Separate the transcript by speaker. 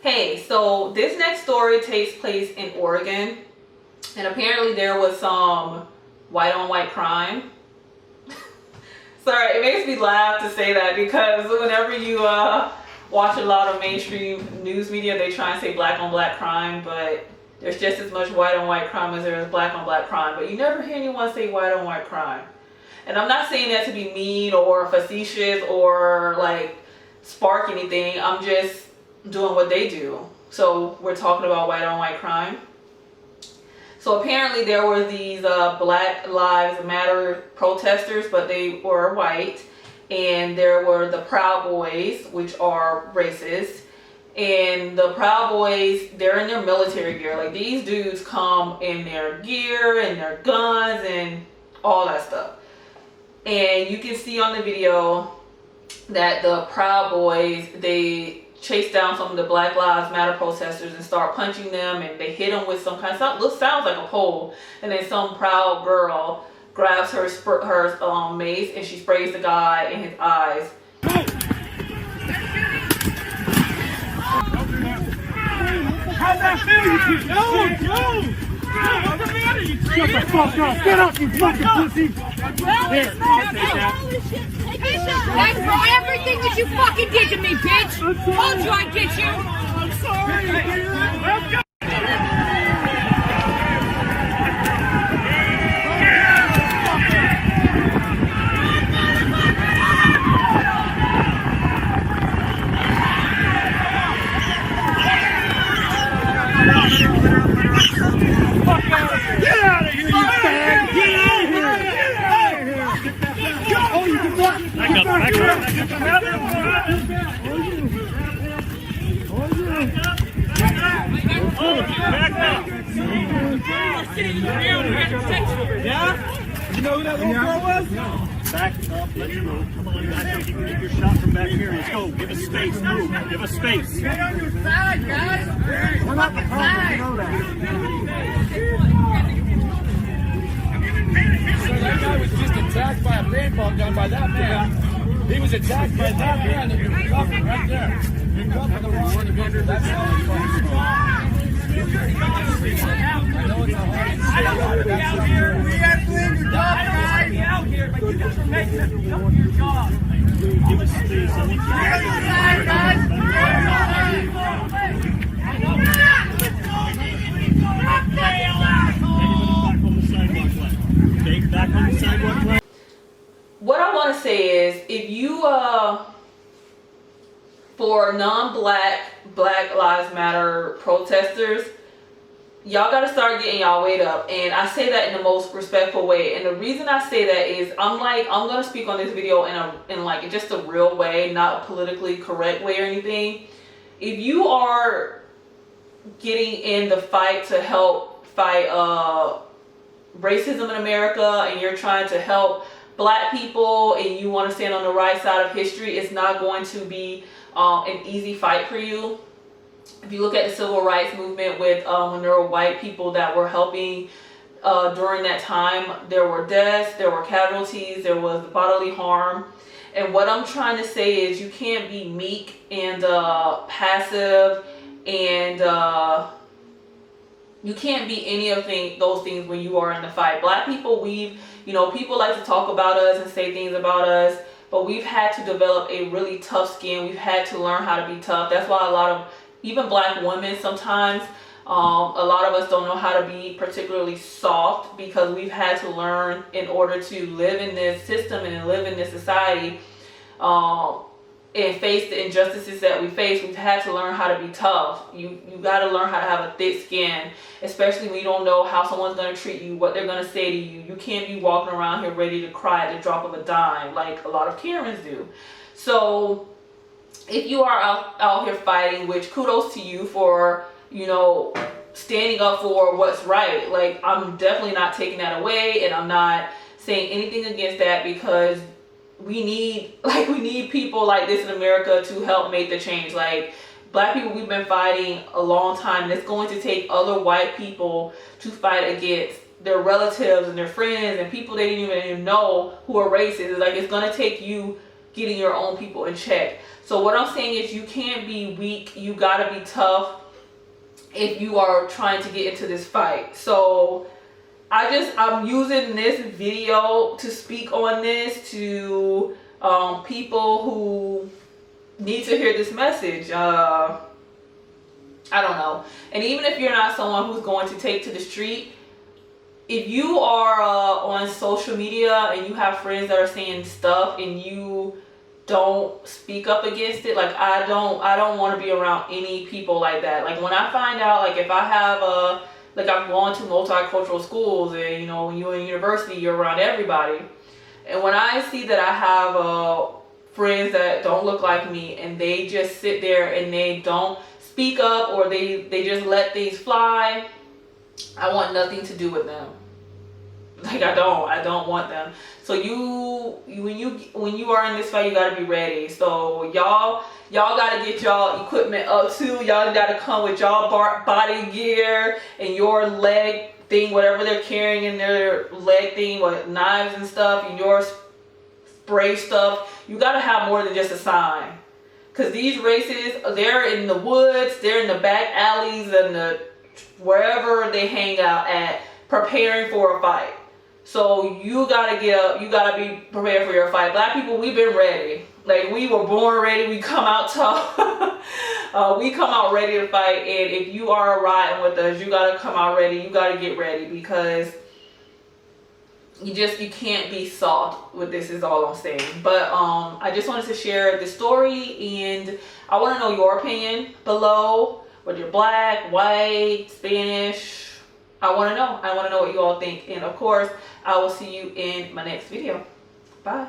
Speaker 1: Hey, so this next story takes place in Oregon, and apparently there was some white on white crime. Sorry, it makes me laugh to say that because whenever you watch a lot of mainstream news media, they try and say black on black crime, but there's just as much white on white crime as there is black on black crime, but you never hear anyone say white on white crime. And I'm not saying that to be mean or facetious or like spark anything. I'm just doing what they do. So we're talking about white on white crime. So apparently there were these Black Lives Matter protesters, but they were white. And there were the Proud Boys, which are racist. And the Proud Boys, they're in their military gear. Like, these dudes come in their gear and their guns and all that stuff. And you can see on the video that the Proud Boys, they chase down some of the Black Lives Matter protesters and start punching them, and they hit them with some kind of sounds like a pole, and then some proud girl grabs her mace and she sprays the guy in his eyes.
Speaker 2: How's that feel, you No! Shut the fuck up! Get up, you fucking pussy! Here, I'll take that.
Speaker 3: That's for everything that you fucking did to me, bitch! Told you I'd get you!
Speaker 2: I'm sorry! Get out of here, you fag! Get out of here! Get out of here! Oh, you can back up! Yeah? You know who that little girl was? Back up, let's move. Come on, I think you can get your shot from back here. Let's go. Give us space. Move. Give us space.
Speaker 3: Stay on your side, guys! We're not the side!
Speaker 4: So that guy was just attacked by a paintball gun by that man. He was attacked by that man that you're covering right there. You're covering the wrong individual. That's how it's I know it's a hard.
Speaker 3: I don't want to be out here. We have to leave your job, guys. Be out here, but you just make this your job.
Speaker 2: Give us space. I want you to
Speaker 3: Side,
Speaker 2: back on the sidewalk.
Speaker 1: What I want to say is, if you for non-black Black Lives Matter protesters, y'all got to start getting y'all weight up. And I say that in the most respectful way. And the reason I say that is I'm going to speak on this video in like just a real way, not a politically correct way or anything. If you are getting in the fight to help fight racism in America, and you're trying to help black people, and you want to stand on the right side of history, it's not going to be an easy fight for you. If you look at the civil rights movement with when there were white people that were helping during that time, there were deaths, there were casualties, there was bodily harm. And what I'm trying to say is, you can't be meek and passive, and you can't be any of those things when you are in the fight. Black people, people like to talk about us and say things about us, but we've had to develop a really tough skin. We've had to learn how to be tough. That's why a lot of even black women sometimes, a lot of us don't know how to be particularly soft, because we've had to learn in order to live in this system and live in this society and face the injustices that we face. We've had to learn how to be tough. You got to learn how to have a thick skin, especially when you don't know how someone's going to treat you, what they're going to say to you. You can't be walking around here ready to cry at the drop of a dime like a lot of Karens do. So if you are out here fighting, which kudos to you for, standing up for what's right. Like, I'm definitely not taking that away, and I'm not saying anything against that, because we need people like this in America to help make the change. Like, black people, we've been fighting a long time, and it's going to take other white people to fight against their relatives and their friends and people they didn't even know who are racist. It's like, it's going to take you getting your own people in check. So what I'm saying is you can't be weak. You gotta be tough if you are trying to get into this fight. So I'm using this video to speak on this to people who need to hear this message. I don't know. And even if you're not someone who's going to take to the street, if you are on social media and you have friends that are saying stuff and you don't speak up against it, like I don't want to be around any people like that. Like when I find out, like if I have like I've gone to multicultural schools, and you know, when you're in university, you're around everybody. And when I see that I have friends that don't look like me and they just sit there and they don't speak up, or they just let things fly, I want nothing to do with them. Like I don't want them. So when you are in this fight, you gotta be ready. So y'all gotta get y'all equipment up too. Y'all gotta come with y'all body gear and your leg thing, whatever they're carrying in their leg thing, with knives and stuff, and your spray stuff. You gotta have more than just a sign. Because these races, they're in the woods, they're in the back alleys and wherever they hang out at, preparing for a fight. So you gotta get up, you gotta be prepared for your fight. Black people, we've been ready. Like we were born ready, we come out tough. We come out ready to fight, and if you are riding with us, you gotta come out ready, you gotta get ready, because you can't be soft with this, is all I'm saying. But I just wanted to share the story, and I want to know your opinion below, whether you're black, white, Spanish. I want to know what you all think. And of course, I will see you in my next video. Bye.